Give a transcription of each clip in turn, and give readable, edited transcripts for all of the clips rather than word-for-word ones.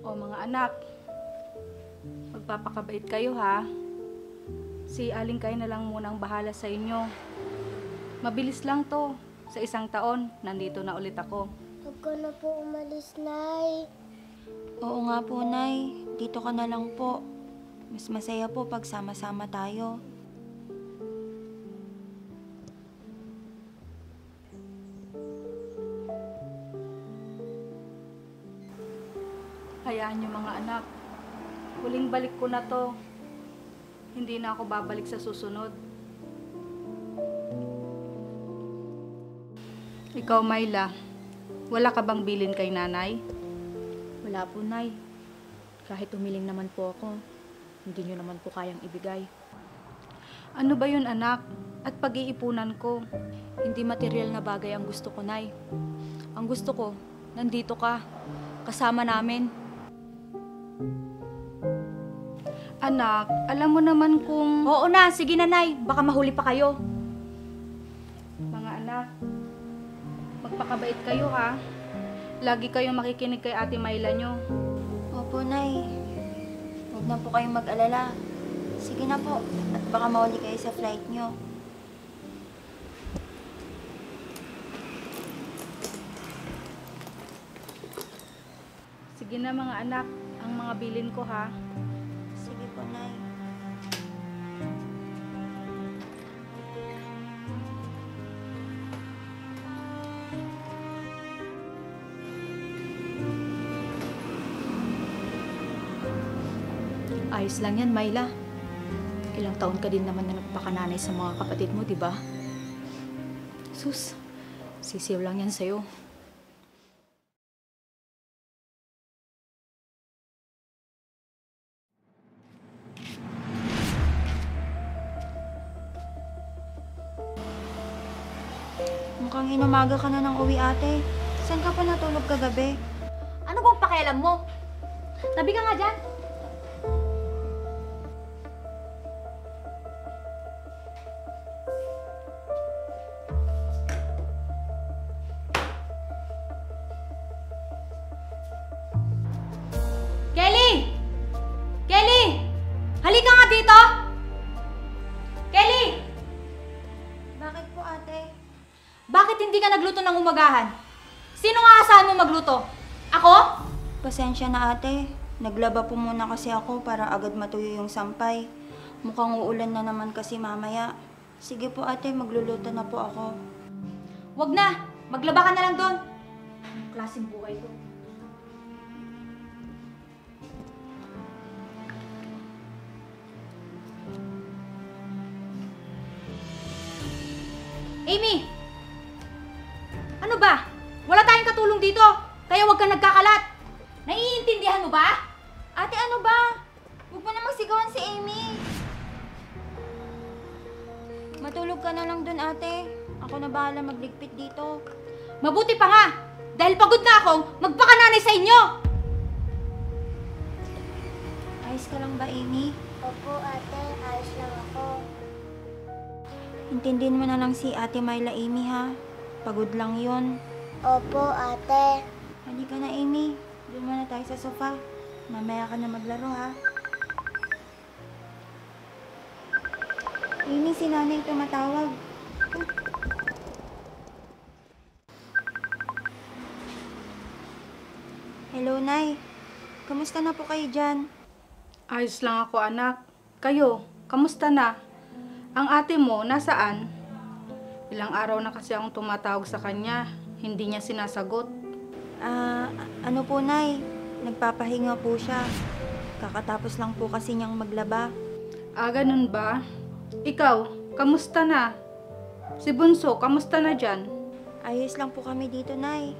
O mga anak, magpapakabait kayo ha. Si Aling Kay na lang munang bahala sa inyo. Mabilis lang to. Sa isang taon, nandito na ulit ako. Huwag ka na po umalis, Nay. Oo nga po, Nay. Dito ka na lang po. Mas masaya po pag sama-sama tayo. Hayaan niyo mga anak. Huling balik ko na to. Hindi na ako babalik sa susunod. Ikaw, Myla, wala ka bang bilin kay nanay? Wala po, Nay. Kahit umiling naman po ako, hindi nyo naman po kayang ibigay. Ano ba yun, anak? At pag-iipunan ko. Hindi material na bagay ang gusto ko, Nay. Ang gusto ko, nandito ka, kasama namin. Anak, alam mo naman kung... Oo na, sige na, Nay. Baka mahuli pa kayo. Mga anak, magpakabait kayo ha. Lagi kayong makikinig kay Ate Myla nyo. Opo, Nay. Huwag na po kayong mag-alala. Sige na po. At baka mahuli kayo sa flight nyo. Sige na mga anak, ang mga bilin ko ha. Sige po, Nay. Ayos lang yan, Myla. Ilang taon ka din naman na nagpakananay sa mga kapatid mo, di ba? Sus, sisiw lang yan sa'yo. Mukhang inumaga ka na ng uwi, ate. Saan ka pa natulog kagabi? Ano bang pakialam mo? Tabi ka nga dyan. Kelly! Kelly! Halika nga dito! Kelly! Bakit po, ate? Bakit hindi ka nagluto ng umagahan? Sino nga asahan mo magluto? Ako? Pasensya na, ate. Naglaba po muna kasi ako para agad matuyo yung sampay. Mukhang uulan na naman kasi mamaya. Sige po, ate. Magluluto na po ako. Wag na! Maglaba ka na lang doon. Anong klaseng buhay to? Amy! Ano ba? Wala tayong katulong dito, kaya huwag kang nagkakalat. Naiintindihan mo ba? Ate, ano ba? Huwag mo na magsigawan si Amy. Matulog ka na lang dun, ate. Ako na bahala magligpit dito. Mabuti pa nga, dahil pagod na akong magpakananay sa inyo. Ayos ka lang ba, Amy? Opo, ate. Ayos lang ako. Intindihin mo na lang si Ate Myla, Amy, ha? Pagod lang yun. Opo, ate. Halika na, Amy. Doon muna tayo sa sofa. Mamaya ka na maglaro, ha? Amy, si nanay tumatawag. Hello, Nay. Kamusta na po kayo dyan? Ayos lang ako anak. Kayo, kamusta na? Ang ate mo, nasaan? Ilang araw na kasi akong tumatawag sa kanya. Hindi niya sinasagot. Ano po, Nay? Nagpapahinga po siya. Kakatapos lang po kasi niyang maglaba. Ganun ba? Ikaw, kamusta na? Si Bunso, kamusta na dyan? Ayos lang po kami dito, Nay.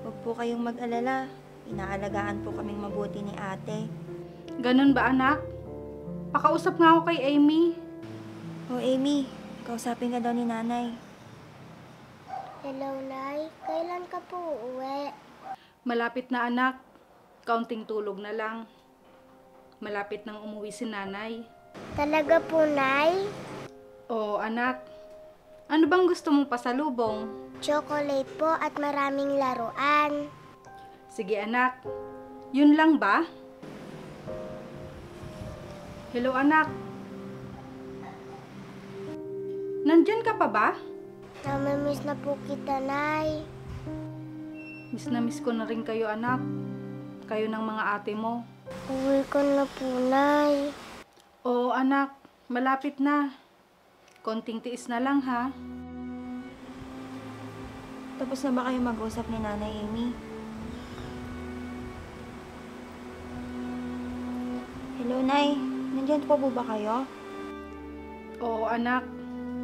Huwag po kayong mag-alala. Inaalagaan po kaming mabuti ni ate. Ganun ba anak? Pakausap nga ako kay Amy. Oh, Amy, kausapin ka daw ni nanay. Hello, Nay. Kailan ka po uuwi? Malapit na anak. Kaunting tulog na lang. Malapit nang umuwi si nanay. Talaga po, Nay? Oo anak. Ano bang gusto mong pasalubong? Chocolate po at maraming laruan. Sige anak. Yun lang ba? Hello anak. Nandyan ka pa ba? Namimiss na po kita, Nay. Miss na miss ko na rin kayo anak. Kayo ng mga ate mo. Uwi ko na po, Nay. Oo anak, malapit na. Konting tiis na lang ha. Tapos na ba kayo mag-usap ni Nanay Amy? Hello, Nay. Nandiyan po ba kayo? Oo anak.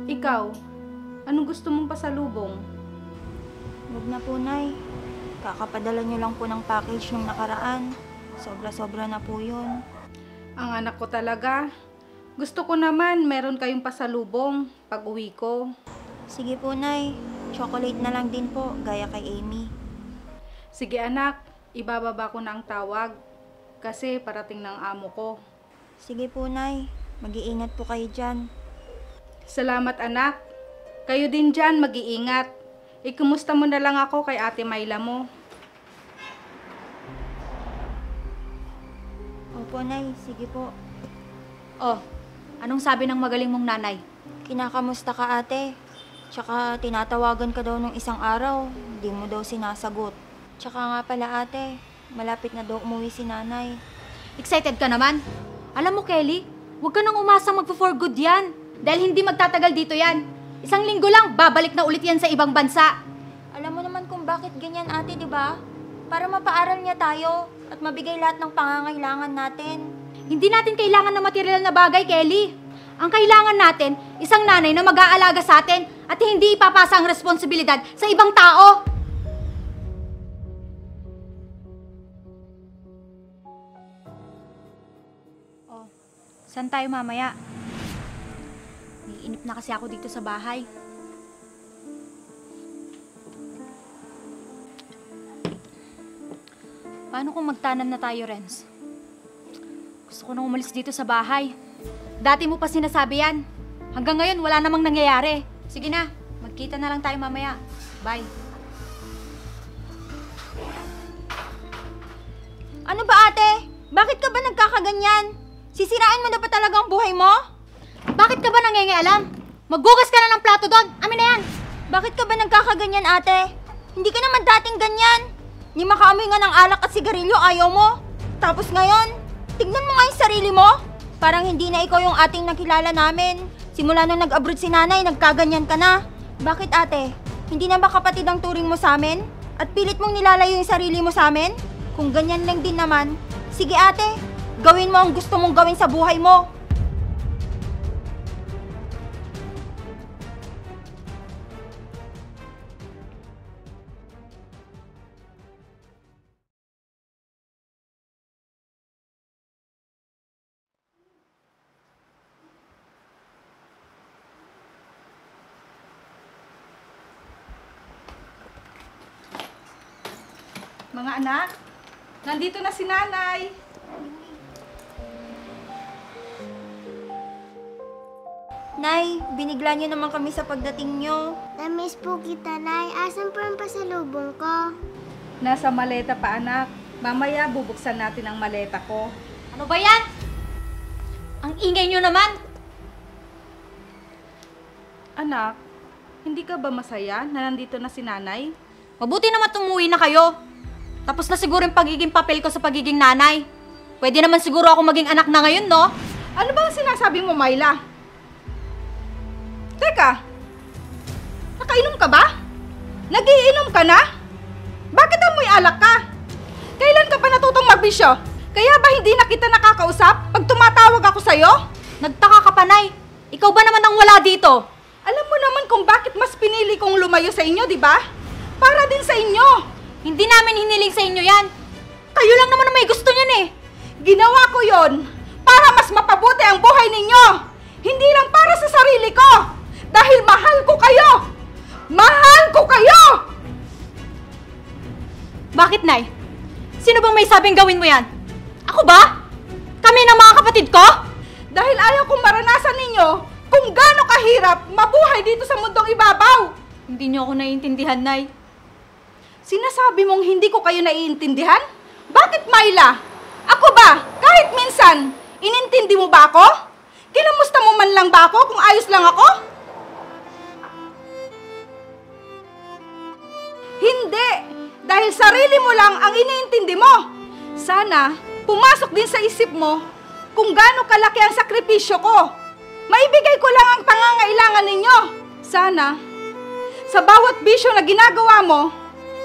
Ikaw, anong gusto mong pasalubong? Huwag na po, Nay. Kakapadala niyo lang po ng package nung nakaraan. Sobra-sobra na po yun. Ang anak ko talaga. Gusto ko naman meron kayong pasalubong pag uwi ko. Sige po, Nay. Chocolate na lang din po, gaya kay Amy. Sige anak, ibababa ko na ang tawag. Kasi parating ng amo ko. Sige po, Nay. Mag-iingat po kayo dyan. Salamat anak. Kayo din dyan mag-iingat. Ikumusta mo na lang ako kay Ate Myla mo. Opo, Nay. Sige po. Oh, anong sabi ng magaling mong nanay? Kinakamusta ka, ate? Tsaka tinatawagan ka daw nung isang araw. Hindi mo daw sinasagot. Tsaka nga pala, ate, malapit na daw umuwi si nanay. Excited ka naman? Alam mo, Kelly, huwag ka nang umasang magpo-for good yan. Dahil hindi magtatagal dito yan. Isang linggo lang, babalik na ulit yan sa ibang bansa. Alam mo naman kung bakit ganyan, ate, di ba? Para mapaaral niya tayo at mabigay lahat ng pangangailangan natin. Hindi natin kailangan ng material na bagay, Kelly. Ang kailangan natin, isang nanay na mag-aalaga sa atin at hindi ipapasa ang responsibilidad sa ibang tao. Oh, saan tayo mamaya? Naiinip na kasi ako dito sa bahay. Paano kung magtanan na tayo, Renz? Gusto ko nang umalis dito sa bahay. Dati mo pa sinasabi yan. Hanggang ngayon, wala namang nangyayari. Sige na, magkita na lang tayo mamaya. Bye. Ano ba, ate? Bakit ka ba nagkakaganyan? Sisirain mo na ba talaga ang buhay mo? Bakit ka ba nangingialam? Maggugas ka na ng plato doon. Amin na yan. Bakit ka ba nagkakaganyan, ate? Hindi ka naman dating ganyan. Ni makaamoy nga ng alak at sigarilyo, ayaw mo. Tapos ngayon, tignan mo nga yung sarili mo. Parang hindi na ikaw yung ating nakilala namin. Simula nung nag-abroad si nanay, nagkaganyan ka na. Bakit, ate? Hindi na ba kapatid ang turing mo sa amin? At pilit mong nilalayo yung sarili mo sa amin? Kung ganyan lang din naman, sige ate, gawin mo ang gusto mong gawin sa buhay mo. Mga anak, nandito na si nanay. Nay, binigla niyo naman kami sa pagdating niyo. Namiss po kita, Nay. Asan po ang pasalubong ko? Nasa maleta pa anak. Mamaya bubuksan natin ang maleta ko. Ano ba yan? Ang ingay nyo naman. Anak, hindi ka ba masaya na nandito na si nanay? Mabuti naman tumuwi na kayo. Tapos na siguro yung pagiging papel ko sa pagiging nanay. Pwede naman siguro ako maging anak na ngayon, no? Ano ba ang sinasabi mo, Myla? Teka, nakainom ka ba? Nagiinom ka na? Bakit amoy alak ka? Kailan ka pa natutong magbisyo? Kaya ba hindi na kita nakakausap pag tumatawag ako sa'yo? Nagtaka ka pa, Nay. Ikaw ba naman ang wala dito? Alam mo naman kung bakit mas pinili kong lumayo sa inyo, di ba? Para din sa inyo. Hindi namin hiniling sa inyo yan. Kayo lang naman ang may gusto niyan eh. Ginawa ko yon para mas mapabuti ang buhay ninyo. Hindi lang para sa sarili ko. Dahil mahal ko kayo. Mahal ko kayo! Bakit, Nay? Sino bang may sabing gawin mo yan? Ako ba? Kami ng mga kapatid ko? Dahil ayaw kong maranasan ninyo kung gaano kahirap mabuhay dito sa mundong ibabaw. Hindi niyo ako naiintindihan, Nay. Sinasabi mong hindi ko kayo naiintindihan? Bakit, Myla? Ako ba, kahit minsan, inintindi mo ba ako? Kinamusta mo man lang ba ako kung ayos lang ako? Hindi! Dahil sarili mo lang ang iniintindi mo. Sana, pumasok din sa isip mo kung gaano kalaki ang sakripisyo ko. Maibigay ko lang ang pangangailangan ninyo. Sana, sa bawat bisyo na ginagawa mo,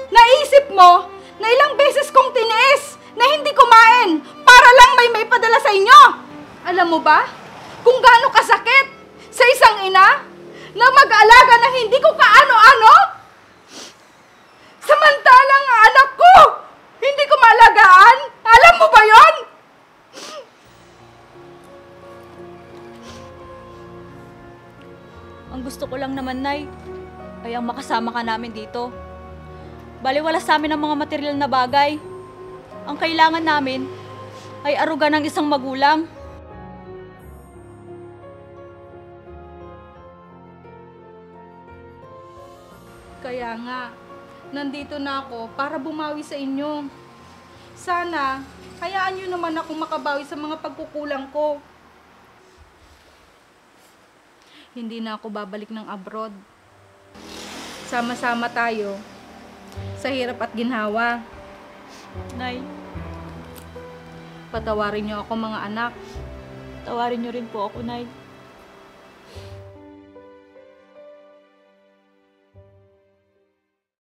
naisip mo na ilang beses kong tiniis na hindi kumain para lang may padala sa inyo. Alam mo ba kung gaano kasakit sa isang ina na mag-alaga ng hindi ko kaano-ano? Samantalang ang anak ko, hindi ko maalagaan. Alam mo ba yon? Ang gusto ko lang naman, Nay, ay ang makasama ka namin dito. Baliwala sa amin ang mga material na bagay. Ang kailangan namin ay aruga ng isang magulang. Kaya nga, nandito na ako para bumawi sa inyo. Sana, hayaan nyo naman akong makabawi sa mga pagkukulang ko. Hindi na ako babalik ng abroad. Sama-sama tayo sa hirap at ginhawa. Nay, Patawarin niyo ako, mga anak. tawarin niyo rin po ako, Nay.